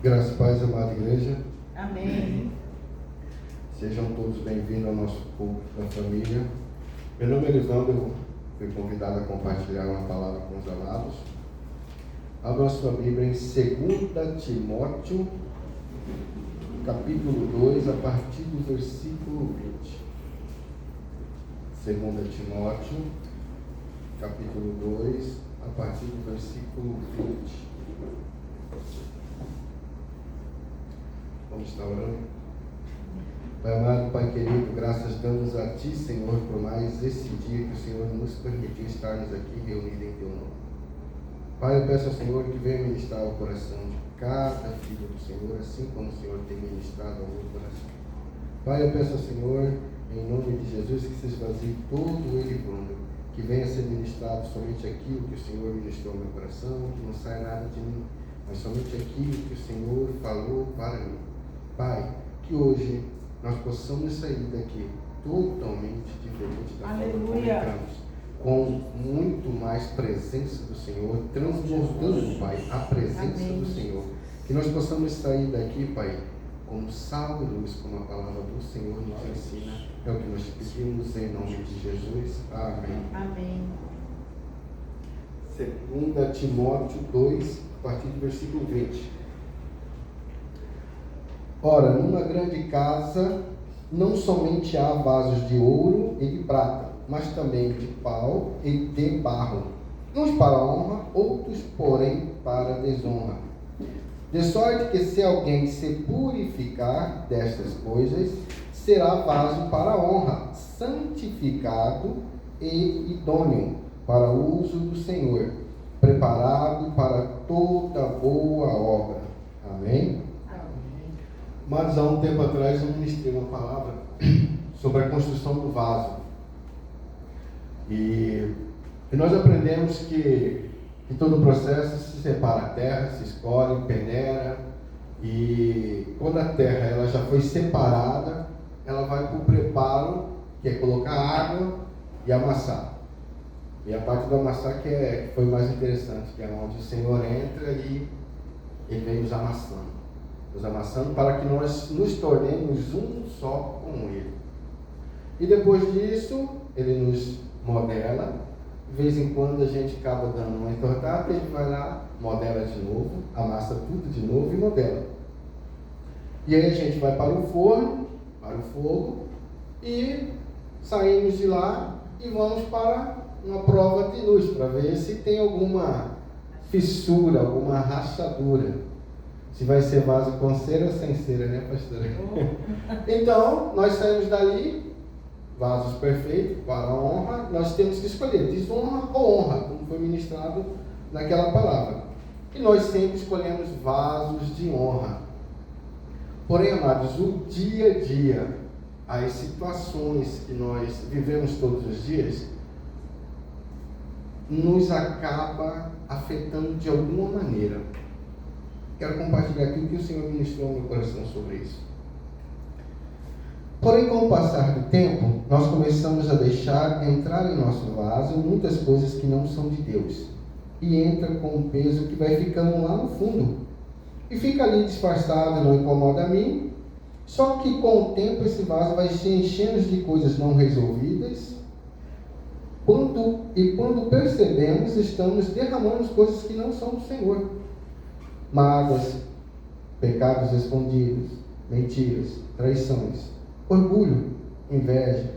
Graças e paz, amada igreja. Amém. Sejam todos bem-vindos ao nosso culto da família. Meu nome é Elisandro, eu fui convidado a compartilhar uma palavra com os amados. Abra sua Bíblia em 2 Timóteo, capítulo 2, a partir do versículo 20. 2 Timóteo, capítulo 2, a partir do versículo 20. Vamos estar orando. Pai amado, Pai querido, graças damos a Ti, Senhor, por mais esse dia que o Senhor nos permitiu estarmos aqui reunidos em Teu nome. Pai, eu peço ao Senhor que venha ministrar o coração de cada filho do Senhor, assim como o Senhor tem ministrado ao meu coração. Pai, eu peço ao Senhor, em nome de Jesus, que se esvazie todo ele fundo, que venha ser ministrado somente aquilo que o Senhor ministrou ao meu coração, que não saia nada de mim, mas somente aquilo que o Senhor falou para mim. Pai, que hoje nós possamos sair daqui totalmente diferente da forma como entramos, com muito mais presença do Senhor, transbordando, Pai, a presença do Senhor. Que nós possamos sair daqui, Pai, como sal e luz, como a palavra do Senhor nos ensina. É o que nós pedimos em nome de Jesus. Amém. Amém. 2 Timóteo 2, a partir do versículo 20. Ora, numa grande casa, não somente há vasos de ouro e de prata, mas também de pau e de barro, uns para honra, outros, porém, para desonra. De sorte que, se alguém se purificar destas coisas, será vaso para honra, santificado e idôneo para o uso do Senhor, preparado para toda boa obra. Amém? Mas há um tempo atrás eu ministrei uma palavra sobre a construção do vaso. E nós aprendemos que em todo o processo se separa a terra, se escolhe, peneira. E quando a terra ela já foi separada, ela vai para o preparo, que é colocar água e amassar. E a parte do amassar que foi mais interessante, que é onde o Senhor entra e Ele vem nos amassando para que nós nos tornemos um só com Ele. E depois disso, Ele nos modela. De vez em quando a gente acaba dando uma entortada, Ele vai lá, modela de novo, amassa tudo de novo e modela. E aí a gente vai para o forno, para o fogo, e saímos de lá e vamos para uma prova de luz, para ver se tem alguma fissura, alguma rachadura. Se vai ser vaso com cera ou sem cera, né, pastora? Então, nós saímos dali, vasos perfeitos, para a honra. Nós temos que escolher desonra ou honra, como foi ministrado naquela palavra. E nós sempre escolhemos vasos de honra. Porém, amados, o dia a dia, as situações que nós vivemos todos os dias, nos acaba afetando de alguma maneira. Quero compartilhar aqui o que o Senhor ministrou no meu coração sobre isso. Porém, com o passar do tempo, nós começamos a deixar entrar em nosso vaso muitas coisas que não são de Deus. E entra com um peso que vai ficando lá no fundo. E fica ali disfarçado, não incomoda a mim. Só que com o tempo esse vaso vai se enchendo de coisas não resolvidas. Quando percebemos, estamos derramando coisas que não são do Senhor. Mágoas, pecados escondidos, mentiras, traições, orgulho, inveja,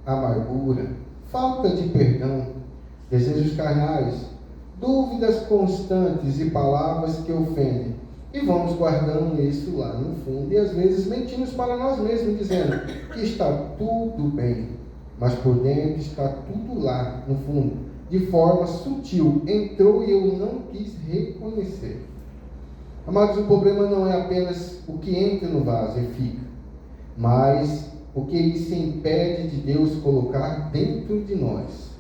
amargura, falta de perdão, desejos carnais, dúvidas constantes e palavras que ofendem. E vamos guardando isso lá no fundo e às vezes mentimos para nós mesmos, dizendo que está tudo bem, mas por dentro está tudo lá no fundo, de forma sutil, entrou e eu não quis reconhecer. Amados, o problema não é apenas o que entra no vaso e fica, mas o que ele se impede de Deus colocar dentro de nós.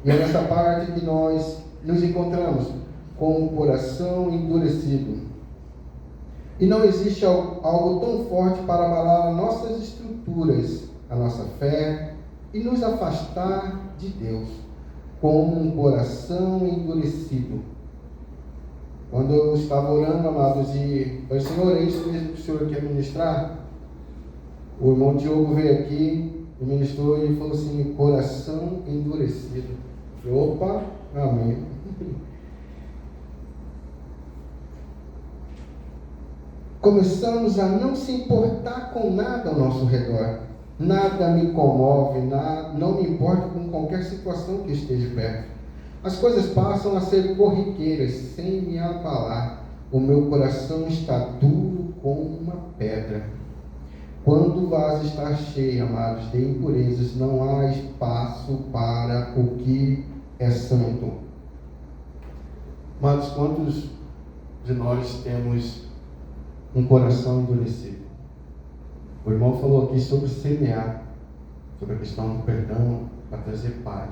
E é nessa parte que nós nos encontramos com o coração endurecido. E não existe algo tão forte para abalar as nossas estruturas, a nossa fé e nos afastar de Deus, como um coração endurecido. Quando eu estava orando, amados, e falei, Senhor, é isso mesmo que o Senhor quer ministrar? O irmão Diogo veio aqui e ministrou e falou assim, coração endurecido. Eu falei, opa, amém. Começamos a não se importar com nada ao nosso redor. Nada me comove, não me importa com qualquer situação que esteja perto. As coisas passam a ser corriqueiras, sem me abalar. O meu coração está duro como uma pedra. Quando o vaso está cheio, amados, de impurezas, não há espaço para o que é santo. Amados, quantos de nós temos um coração endurecido? O irmão falou aqui sobre semear, sobre a questão do perdão, para trazer paz.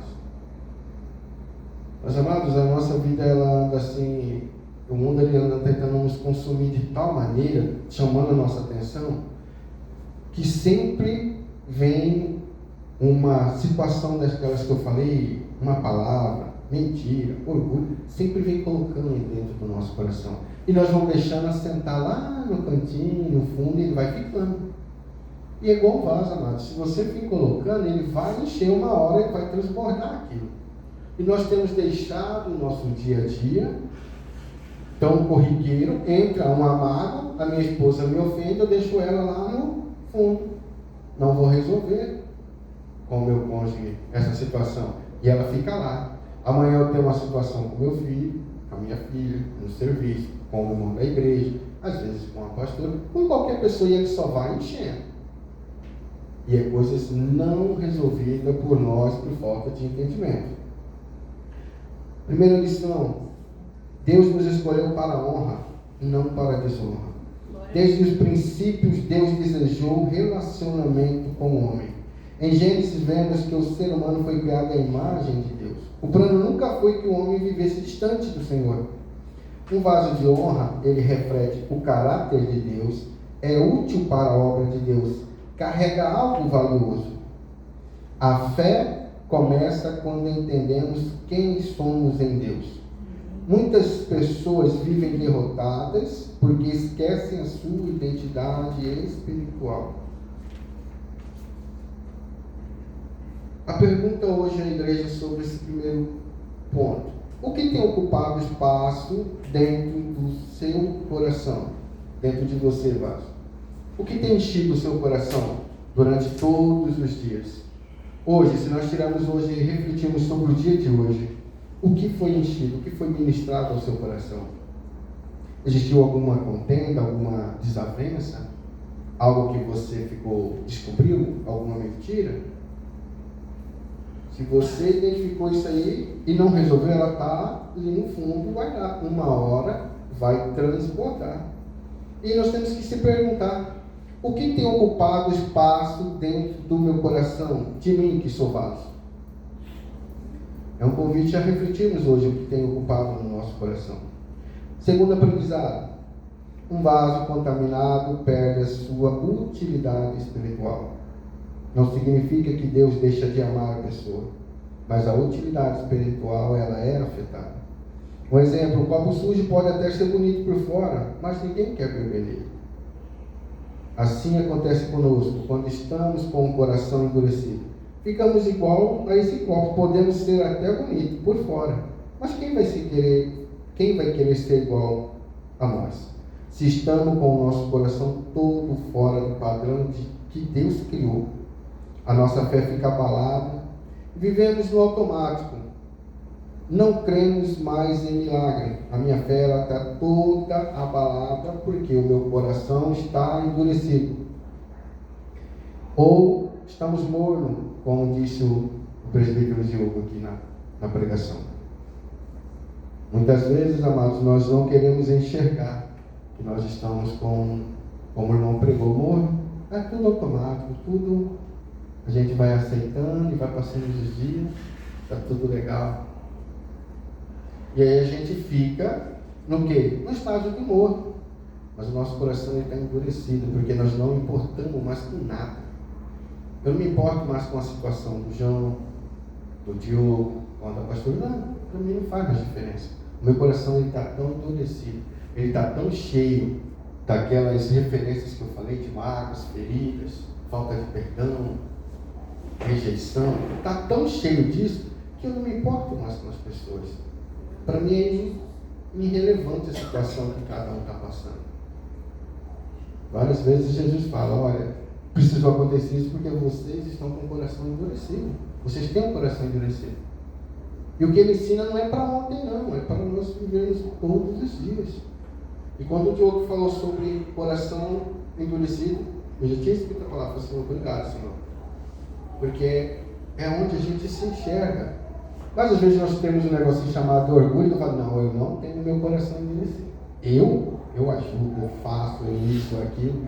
Mas, amados, a nossa vida, ela anda assim, o mundo ele anda tentando nos consumir de tal maneira, chamando a nossa atenção, que sempre vem uma situação daquelas que eu falei, uma palavra, mentira, orgulho, sempre vem colocando dentro do nosso coração. E nós vamos deixando assentar lá no cantinho, no fundo, e ele vai ficando. E é igual um vaso, amado. Se você for colocando, ele vai encher uma hora e vai transbordar aquilo. E nós temos deixado o nosso dia a dia tão corriqueiro, entra uma mágoa, a minha esposa me ofende, eu deixo ela lá no fundo. Não vou resolver com o meu cônjuge essa situação. E ela fica lá. Amanhã eu tenho uma situação com meu filho, com a minha filha, no serviço, com o irmão da igreja, às vezes com a pastora, com qualquer pessoa, e ele só vai enchendo. E é coisas não resolvidas por nós por falta de entendimento. Primeira lição: Deus nos escolheu para a honra e não para a desonra. Desde os princípios, Deus desejou relacionamento com o homem. Em Gênesis vemos que o ser humano foi criado à imagem de Deus. O plano nunca foi que o homem vivesse distante do Senhor. Um vaso de honra, ele reflete o caráter de Deus, é útil para a obra de Deus, carrega algo valioso. A fé começa quando entendemos quem somos em Deus. Muitas pessoas vivem derrotadas porque esquecem a sua identidade espiritual. A pergunta hoje na igreja sobre esse primeiro ponto: o que tem ocupado espaço dentro do seu coração? Dentro de você, vaso? O que tem enchido o seu coração durante todos os dias? Hoje, se nós tirarmos hoje e refletirmos sobre o dia de hoje, o que foi enchido, o que foi ministrado ao seu coração? Existiu alguma contenda, alguma desavença? Algo que você descobriu? Alguma mentira? Se você identificou isso aí e não resolveu, ela está ali no fundo, vai dar. Uma hora vai transbordar. E nós temos que se perguntar: o que tem ocupado espaço dentro do meu coração, de mim que sou vaso? É um convite a refletirmos hoje o que tem ocupado no nosso coração. Segundo aprendizado: um vaso contaminado perde a sua utilidade espiritual. Não significa que Deus deixa de amar a pessoa, mas a utilidade espiritual, ela é afetada. Um exemplo: o copo sujo pode até ser bonito por fora, mas ninguém quer beber nele. Assim acontece conosco quando estamos com o coração endurecido. Ficamos igual a esse copo, podemos ser até bonitos por fora, mas quem vai querer ser igual a nós? Se estamos com o nosso coração todo fora do padrão que Deus criou, a nossa fé fica abalada, vivemos no automático, não cremos mais em milagre. A minha fé está toda abalada porque o meu coração está endurecido. Ou estamos mornos, como disse o presbítero Diogo aqui na pregação. Muitas vezes, amados, nós não queremos enxergar que nós estamos como o irmão pregou, morno. É tudo automático, tudo a gente vai aceitando e vai passando os dias, está tudo legal. E aí a gente fica no quê? No estágio de morto. Mas o nosso coração está endurecido, porque nós não importamos mais com nada. Eu não me importo mais com a situação do João, do Diogo, com a pastora. Não, para mim não faz mais diferença. O meu coração está tão endurecido, ele está tão cheio daquelas referências que eu falei, de mágoas, feridas, falta de perdão, rejeição. Está tão cheio disso que eu não me importo mais com as pessoas. Para mim é irrelevante a situação que cada um está passando. Várias vezes Jesus fala, olha, precisou acontecer isso porque vocês estão com o coração endurecido. Vocês têm um coração endurecido. E o que ele ensina não é para ontem não, é para nós vivermos todos os dias. E quando o Diogo falou sobre coração endurecido, eu já tinha escrito a palavra, Senhor, obrigado, Senhor. Porque é onde a gente se enxerga. Mas às vezes nós temos um negocinho chamado orgulho, eu falo, não, eu não tenho meu coração endurecido. Eu ajudo, eu faço isso, aquilo.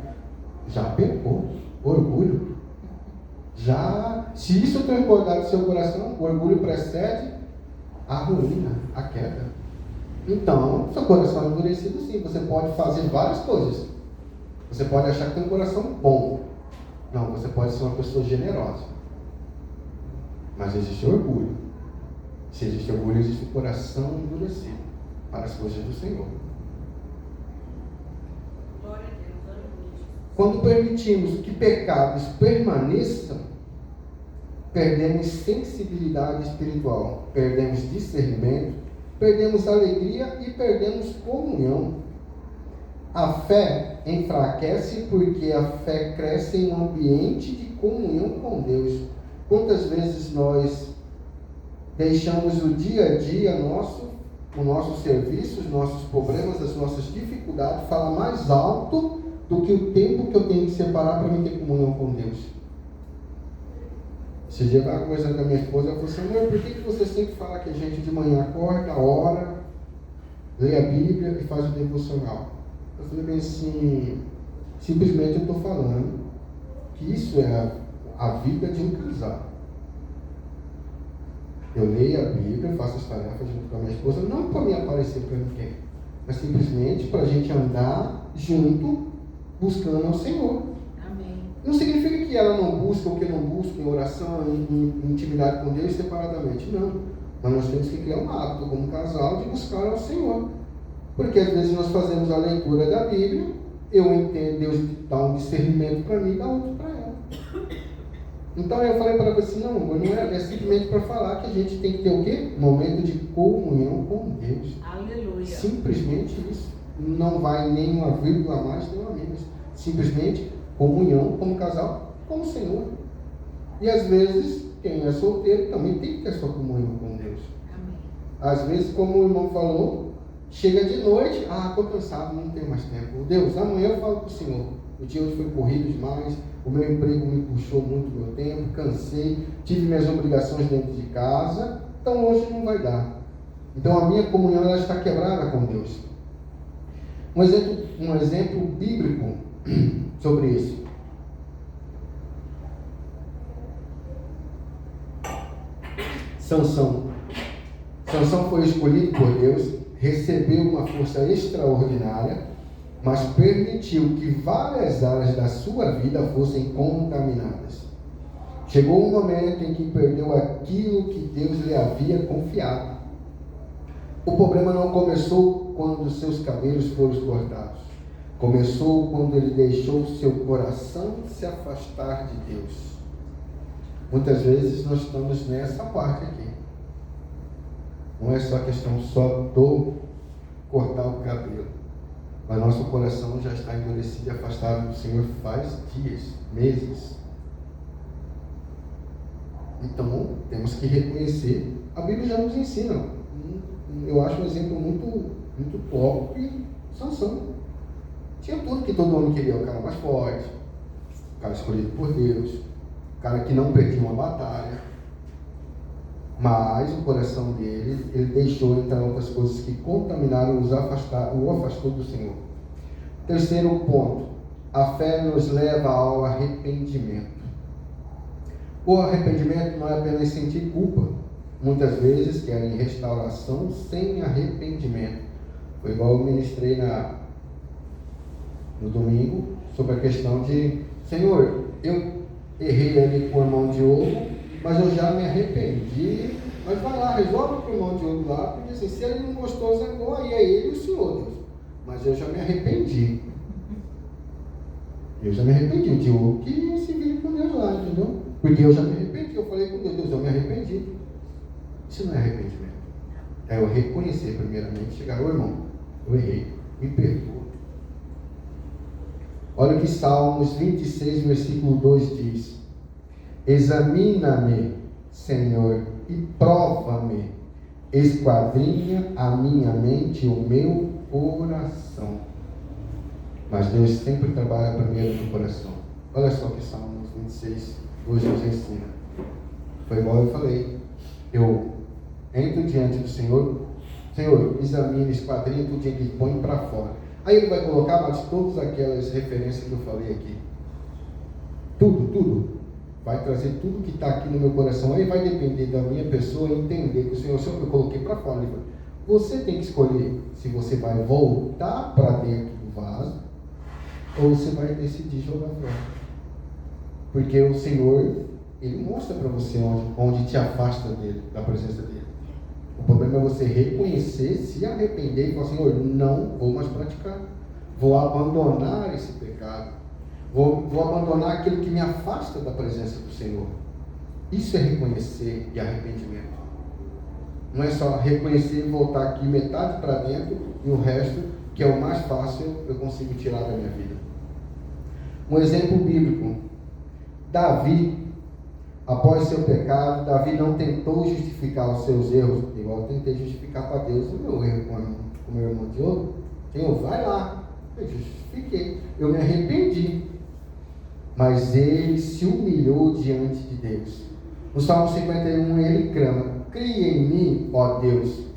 Já pecou. Orgulho. Já, se isso transbordar do seu coração, o orgulho precede a ruína, a queda. Então, seu coração é endurecido sim, você pode fazer várias coisas. Você pode achar que tem um coração bom. Não, você pode ser uma pessoa generosa. Mas existe orgulho. Se existe orgulho, existe um coração endurecido para as coisas do Senhor. Quando permitimos que pecados permaneçam, perdemos sensibilidade espiritual, perdemos discernimento, perdemos alegria e perdemos comunhão. A fé enfraquece porque a fé cresce em um ambiente de comunhão com Deus. Quantas vezes nós deixamos o dia a dia o nosso serviço, os nossos problemas, as nossas dificuldades falar mais alto do que o tempo que eu tenho que separar para mim ter comunhão com Deus? Esse dia eu estava conversando com a minha esposa, ela falou assim, amor, por que você sempre fala que a gente de manhã acorda, ora, lê a Bíblia e faz o devocional? Eu falei bem assim, simplesmente eu estou falando que isso é a vida de um casal. Eu leio a Bíblia, faço as tarefas junto com a minha esposa, não para me aparecer para ninguém, mas simplesmente para a gente andar junto, buscando ao Senhor. Amém. Não significa que ela não busca ou que eu não busco em oração, em intimidade com Deus separadamente, não. Mas nós temos que criar um hábito como casal de buscar ao Senhor. Porque às vezes nós fazemos a leitura da Bíblia, eu entendo, Deus dá um discernimento para mim e dá outro para ela. Então eu falei para ela assim, não, amor, não é simplesmente para falar que a gente tem que ter o quê? Momento de comunhão com Deus. Aleluia. Simplesmente isso. Não vai nem uma vírgula a mais, nem uma menos. Simplesmente comunhão como casal com o Senhor. E às vezes, quem é solteiro também tem que ter sua comunhão com Deus. Amém. Às vezes, como o irmão falou, chega de noite, estou cansado, não tenho mais tempo. Deus, amanhã eu falo para o Senhor. O dia hoje foi corrido demais, o meu emprego me puxou muito meu tempo, cansei, tive minhas obrigações dentro de casa, então hoje não vai dar. Então a minha comunhão ela está quebrada com Deus. Um exemplo bíblico sobre isso. Sansão foi escolhido por Deus, recebeu uma força extraordinária, mas permitiu que várias áreas da sua vida fossem contaminadas. Chegou um momento em que perdeu aquilo que Deus lhe havia confiado. O problema não começou quando seus cabelos foram cortados. Começou quando ele deixou seu coração se afastar de Deus. Muitas vezes nós estamos nessa parte aqui. Não é só questão do cortar o cabelo, mas nosso coração já está endurecido e afastado do Senhor faz dias, meses. Então, temos que reconhecer. A Bíblia já nos ensina. Eu acho um exemplo muito top. Sansão. Tinha tudo que todo homem queria. O cara mais forte, o cara escolhido por Deus, o cara que não perdia uma batalha. Mas o coração dele, ele deixou entrar outras coisas que contaminaram, o afastou do Senhor. Terceiro ponto, a fé nos leva ao arrependimento. O arrependimento não é apenas sentir culpa. Muitas vezes querem restauração sem arrependimento. Foi igual eu ministrei no domingo sobre a questão de, Senhor, eu errei ali com a mão de ouro, mas eu já me arrependi Mas vai lá, resolve com o irmão Diogo lá, porque assim, se ele não gostou, zangou, aí é ele e o Senhor, Deus. Mas eu já me arrependi. Eu já me arrependi. O Diogo que se vire com Deus lá, entendeu? Porque eu já me arrependi. Eu falei com Deus, Deus, eu me arrependi. Isso não é arrependimento. É eu reconhecer primeiramente, chegar, ô irmão, eu errei, me perdoa. Olha o que Salmos 26, versículo 2 diz: examina-me, Senhor, e prova-me, esquadrinha a minha mente e o meu coração. Mas Deus sempre trabalha primeiro no coração. Olha só o que Salmos 26, 2 nos ensina. Foi igual eu falei. Eu entro diante do Senhor, Senhor, examina, esquadrinha tudo que põe para fora. Aí ele vai colocar mais todas aquelas referências que eu falei aqui. Tudo. Vai trazer tudo que está aqui no meu coração. Aí vai depender da minha pessoa entender que o Senhor eu coloquei para fora. Ele falou, você tem que escolher se você vai voltar para dentro do vaso ou você vai decidir jogar fora. Porque o Senhor, Ele mostra para você onde te afasta dele, da presença dele. O problema é você reconhecer, se arrepender e falar, Senhor, não vou mais praticar. Vou abandonar esse pecado. Vou abandonar aquilo que me afasta da presença do Senhor. Isso é reconhecer e arrependimento. Não é só reconhecer e voltar aqui metade para dentro e o resto, que é o mais fácil, eu consigo tirar da minha vida. Um exemplo bíblico. Davi, após seu pecado, Davi não tentou justificar os seus erros, igual eu tentei justificar para Deus o meu erro com o meu irmão Diogo. Senhor, vai lá. Eu justifiquei. Eu me arrependi. Mas ele se humilhou diante de Deus. No Salmo 51 ele clama: cria em mim, ó Deus,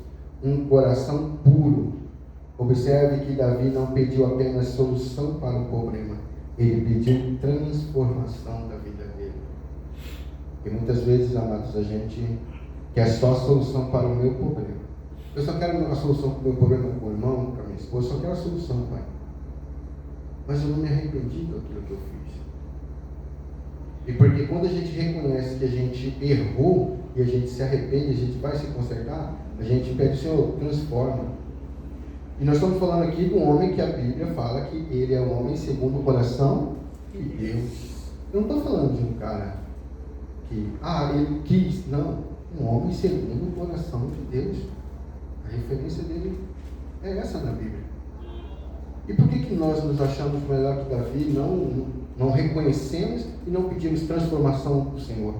um coração puro. Observe que Davi não pediu apenas solução para o problema, ele pediu transformação da vida dele. E muitas vezes, amados, a gente quer só a solução para o meu problema. Eu só quero a solução para o meu problema com o irmão, com a minha esposa, eu só quero a solução, pai. Mas eu não me arrependi daquilo que eu fiz. E porque quando a gente reconhece que a gente errou e a gente se arrepende, a gente vai se consertar, a gente pede, Senhor, transforma. E nós estamos falando aqui de um homem que a Bíblia fala que ele é um homem segundo o coração de Deus. Eu não estou falando de um cara que, ele quis. Não, um homem segundo o coração de Deus. A referência dele é essa na Bíblia. E por que nós nos achamos melhor que Davi, não reconhecemos e não pedimos transformação do Senhor?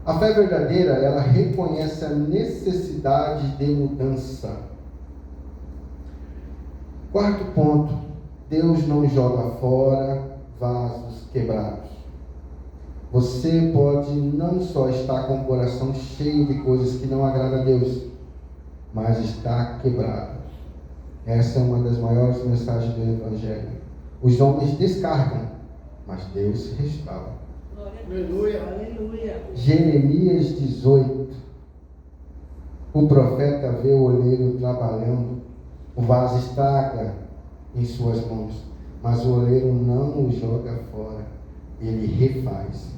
A fé verdadeira, ela reconhece a necessidade de mudança. Quarto ponto, Deus não joga fora vasos quebrados. Você pode não só estar com o coração cheio de coisas que não agradam a Deus, mas está quebrado. Essa é uma das maiores mensagens do Evangelho. Os homens descartam, mas Deus restaura. Aleluia, aleluia. Jeremias 18. O profeta vê o oleiro trabalhando, o vaso estraga em suas mãos, mas o oleiro não o joga fora, ele refaz.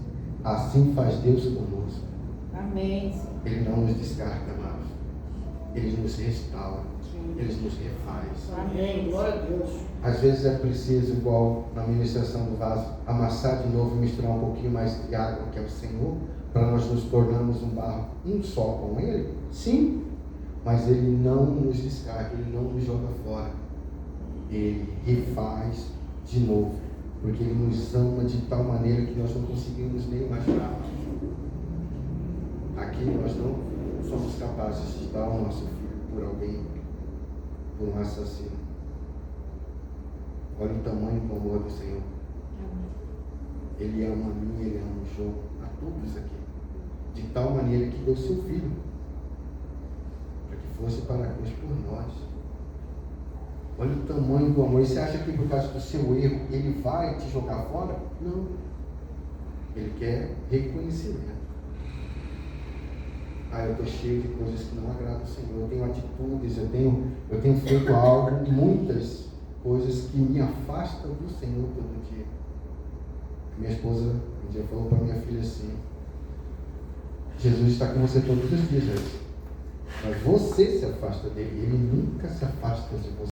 Assim faz Deus conosco. Amém. Ele não nos descarta, amados. Ele nos restaura. Ele nos refaz. Amém. Glória a Deus. Às vezes é preciso, igual na ministração do vaso, amassar de novo, misturar um pouquinho mais de água, que é o Senhor, para nós nos tornarmos um barro um só com Ele. Sim, mas Ele não nos descarta, Ele não nos joga fora. Ele refaz de novo, porque Ele nos ama de tal maneira que nós não conseguimos nem imaginar. Aqui nós não somos capazes de dar o nosso filho por alguém, por um assassino. Olha o tamanho do amor do Senhor. Ele ama a mim, Ele ama o João, a todos aqui. De tal maneira que deu seu filho, para que fosse para a cruz por nós. Olha o tamanho do amor. E você acha que por causa do seu erro, Ele vai te jogar fora? Não. Ele quer reconhecimento. Eu estou cheio de coisas que não agradam ao Senhor. Eu tenho atitudes, eu tenho feito algo, muitas coisas que me afastam do Senhor todo dia. Minha esposa um dia falou para minha filha assim: Jesus está com você todos os dias, mas você se afasta dele, ele nunca se afasta de você.